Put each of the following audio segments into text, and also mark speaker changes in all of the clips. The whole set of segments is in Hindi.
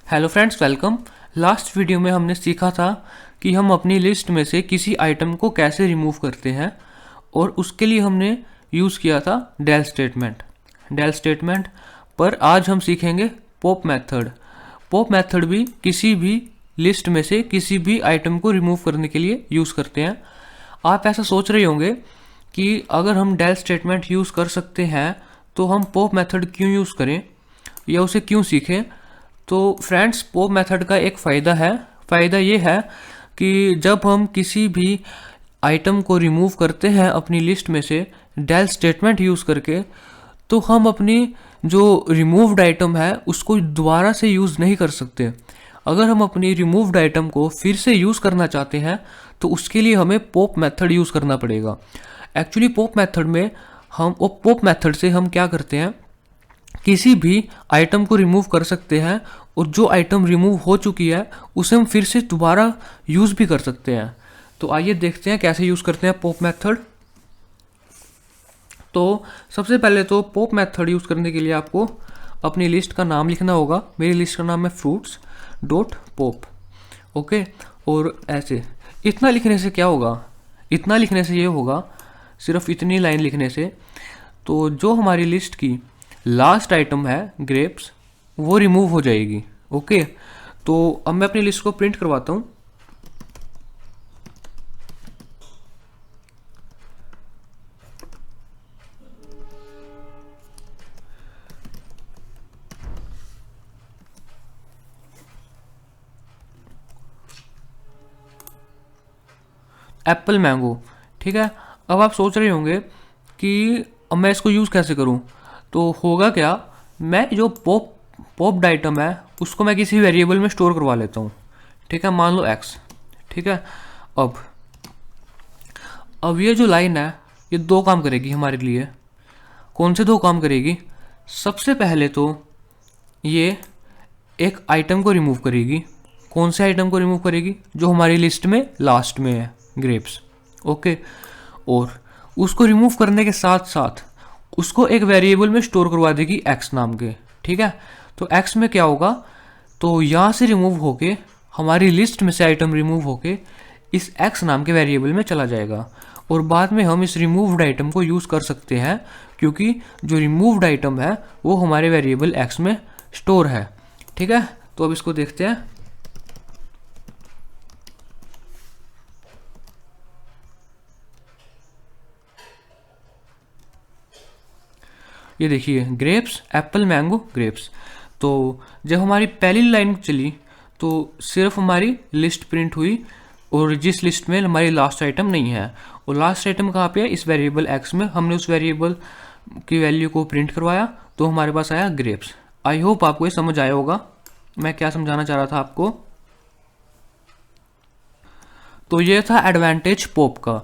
Speaker 1: Hello friends, welcome. Last video में हमने सीखा था कि हम अपनी लिस्ट में से किसी आइटम को कैसे रिमूव करते हैं और उसके लिए हमने यूज़ किया था डेल स्टेटमेंट पर आज हम सीखेंगे पॉप मेथड। पॉप मेथड भी किसी भी लिस्ट में से किसी भी आइटम को रिमूव करने के लिए यूज़ करते हैं। आप ऐसा सोच रहे होंगे कि अगर हम डेल स्टेटमेंट यूज़ कर सकते हैं तो हम पॉप मेथड क्यों यूज़ करें या उसे क्यों सीखें। तो फ्रेंड्स, पॉप मेथड का एक फ़ायदा ये है कि जब हम किसी भी आइटम को रिमूव करते हैं अपनी लिस्ट में से डेल स्टेटमेंट यूज़ करके, तो हम अपनी जो रिमूव्ड आइटम है उसको दोबारा से यूज़ नहीं कर सकते। अगर हम अपनी रिमूव्ड आइटम को फिर से यूज़ करना चाहते हैं तो उसके लिए हमें पॉप मेथड यूज़ करना पड़ेगा। एक्चुअली पॉप मेथड से हम क्या करते हैं, किसी भी आइटम को रिमूव कर सकते हैं और जो आइटम रिमूव हो चुकी है उसे हम फिर से दोबारा यूज़ भी कर सकते हैं। तो आइए देखते हैं कैसे यूज़ करते हैं पॉप मेथड। तो सबसे पहले तो पॉप मेथड यूज़ करने के लिए आपको अपनी लिस्ट का नाम लिखना होगा। मेरी लिस्ट का नाम है फ्रूट्स डॉट पॉप। ओके, और ऐसे इतना लिखने से क्या होगा, इतना लिखने से ये होगा, सिर्फ इतनी लाइन लिखने से तो जो हमारी लिस्ट की लास्ट आइटम है ग्रेप्स वो रिमूव हो जाएगी। ओके, तो अब मैं अपनी लिस्ट को प्रिंट करवाता हूँ। एप्पल मैंगो, ठीक है। अब आप सोच रहे होंगे कि अब मैं इसको यूज़ कैसे करूँ। तो होगा क्या, मैं जो पॉप्ड आइटम है उसको मैं किसी वेरिएबल में स्टोर करवा लेता हूँ, ठीक है। मान लो एक्स, ठीक है। अब अब ये जो लाइन है ये दो काम करेगी हमारे लिए। कौन से दो काम करेगी? सबसे पहले तो ये एक आइटम को रिमूव करेगी। कौन से आइटम को रिमूव करेगी? जो हमारी लिस्ट में लास्ट में है, ग्रेप्स। ओके, और उसको रिमूव करने के साथ साथ उसको एक वेरिएबल में स्टोर करवा देगी एक्स नाम के, ठीक है। तो एक्स में क्या होगा, तो यहाँ से रिमूव होके हमारी लिस्ट में से आइटम रिमूव होके इस एक्स नाम के वेरिएबल में चला जाएगा और बाद में हम इस रिमूव्ड आइटम को यूज़ कर सकते हैं क्योंकि जो रिमूव्ड आइटम है वो हमारे वेरिएबल एक्स में स्टोर है, ठीक है। तो अब इसको देखते हैं। ये देखिए, ग्रेप्स एप्पल मैंगो ग्रेप्स। तो जब हमारी पहली लाइन चली तो सिर्फ हमारी लिस्ट प्रिंट हुई और जिस लिस्ट में हमारी लास्ट आइटम नहीं है, और लास्ट आइटम कहाँ पे है? इस वेरिएबल एक्स में। हमने उस वेरिएबल की वैल्यू को प्रिंट करवाया तो हमारे पास आया ग्रेप्स। आई होप आपको ये समझ आया होगा मैं क्या समझाना चाह रहा था आपको। तो ये था एडवांटेज पॉप का।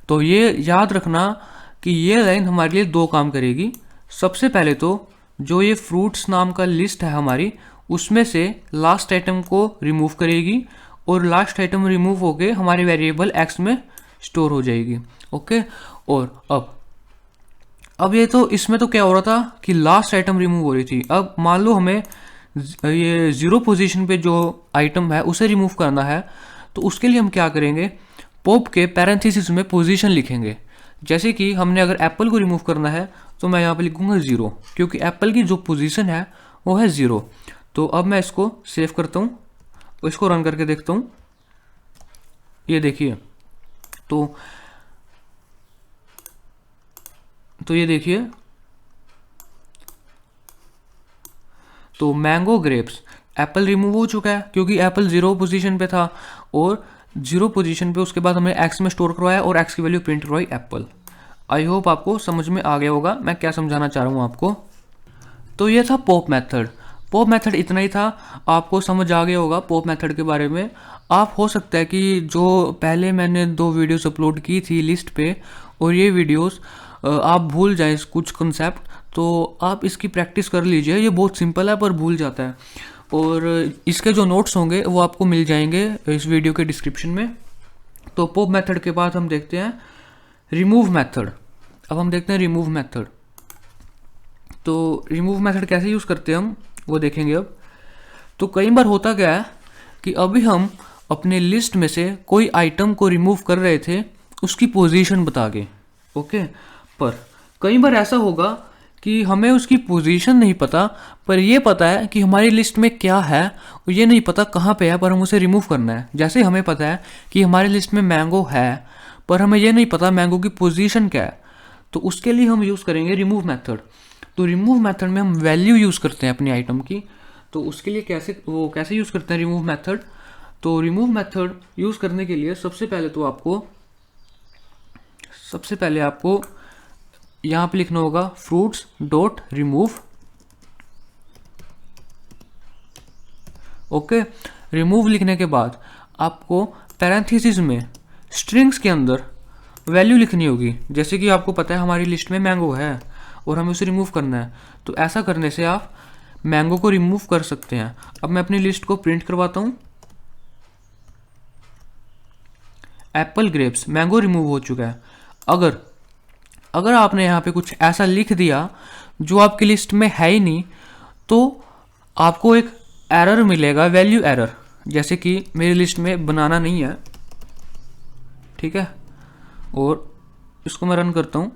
Speaker 1: तो ये याद रखना कि ये लाइन हमारे लिए दो काम करेगी। सबसे पहले तो जो ये फ्रूट्स नाम का लिस्ट है हमारी, उसमें से लास्ट आइटम को रिमूव करेगी और लास्ट आइटम रिमूव होके हमारे वेरिएबल एक्स में स्टोर हो जाएगी। ओके, और अब ये तो इसमें तो क्या हो रहा था कि लास्ट आइटम रिमूव हो रही थी। अब मान लो हमें ये जीरो पोजीशन पे जो आइटम है उसे रिमूव करना है, तो उसके लिए हम क्या करेंगे, पॉप के पैरेंथेसिस में पोजीशन लिखेंगे। जैसे कि हमने अगर एप्पल को रिमूव करना है तो मैं यहाँ पे लिखूंगा 0, क्योंकि एप्पल की जो पोजीशन है वो है 0। तो अब मैं इसको सेव करता हूँ और इसको रन करके देखता हूँ। ये देखिए, तो ये देखिए, तो मैंगो ग्रेप्स एप्पल रिमूव हो चुका है क्योंकि एप्पल 0 पोजीशन पे था और 0 पोजीशन पे उसके बाद हमने एक्स में स्टोर करवाया और एक्स की वैल्यू प्रिंट करवाई एप्पल। आई होप आपको समझ में आ गया होगा मैं क्या समझाना चाह रहा हूँ आपको। तो ये था पॉप मेथड। पॉप मेथड इतना ही था, आपको समझ आ गया होगा पॉप मेथड के बारे में। आप हो सकता है कि जो पहले मैंने 2 वीडियोस अपलोड की थी लिस्ट पे और ये वीडियोस आप भूल जाएं कुछ कंसेप्ट, तो आप इसकी प्रैक्टिस कर लीजिए। ये बहुत सिंपल है पर भूल जाता है, और इसके जो नोट्स होंगे वो आपको मिल जाएंगे इस वीडियो के डिस्क्रिप्शन में। तो पॉप मेथड के बाद हम देखते हैं रिमूव मेथड। अब हम देखते हैं रिमूव मेथड। तो रिमूव मेथड कैसे यूज़ करते हैं हम वो देखेंगे अब। तो कई बार होता क्या है कि अभी हम अपने लिस्ट में से कोई आइटम को रिमूव कर रहे थे उसकी पोजीशन बता के, ओके। पर कई बार ऐसा होगा कि हमें उसकी पोजीशन नहीं पता, पर ये पता है कि हमारी लिस्ट में क्या है, और ये नहीं पता कहाँ पे है, पर हम उसे रिमूव करना है। जैसे हमें पता है कि हमारी लिस्ट में मैंगो है, पर हमें ये नहीं पता मैंगो की पोजीशन क्या है, तो उसके लिए हम यूज़ करेंगे रिमूव मेथड। तो रिमूव मेथड में हम वैल्यू यूज़ करते हैं अपनी आइटम की। तो उसके लिए कैसे यूज़ करते हैं रिमूव मेथड। तो रिमूव मेथड यूज़ करने के लिए सबसे पहले आपको यहाँ पे लिखना होगा fruits dot remove, okay. Remove लिखने के बाद आपको पैरेंथेसिस में स्ट्रिंग्स के अंदर वैल्यू लिखनी होगी। जैसे कि आपको पता है हमारी लिस्ट में मैंगो है और हमें उसे रिमूव करना है, तो ऐसा करने से आप मैंगो को रिमूव कर सकते हैं। अब मैं अपनी लिस्ट को प्रिंट करवाता हूँ। एप्पल ग्रेप्स मैंगो रिमूव हो चुका है। अगर आपने यहाँ पे कुछ ऐसा लिख दिया जो आपकी लिस्ट में है ही नहीं, तो आपको एक एरर मिलेगा, वैल्यू एरर। जैसे कि मेरी लिस्ट में बनाना नहीं है, ठीक है, और इसको मैं रन करता हूँ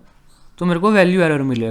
Speaker 1: तो मेरे को वैल्यू एरर मिलेगा।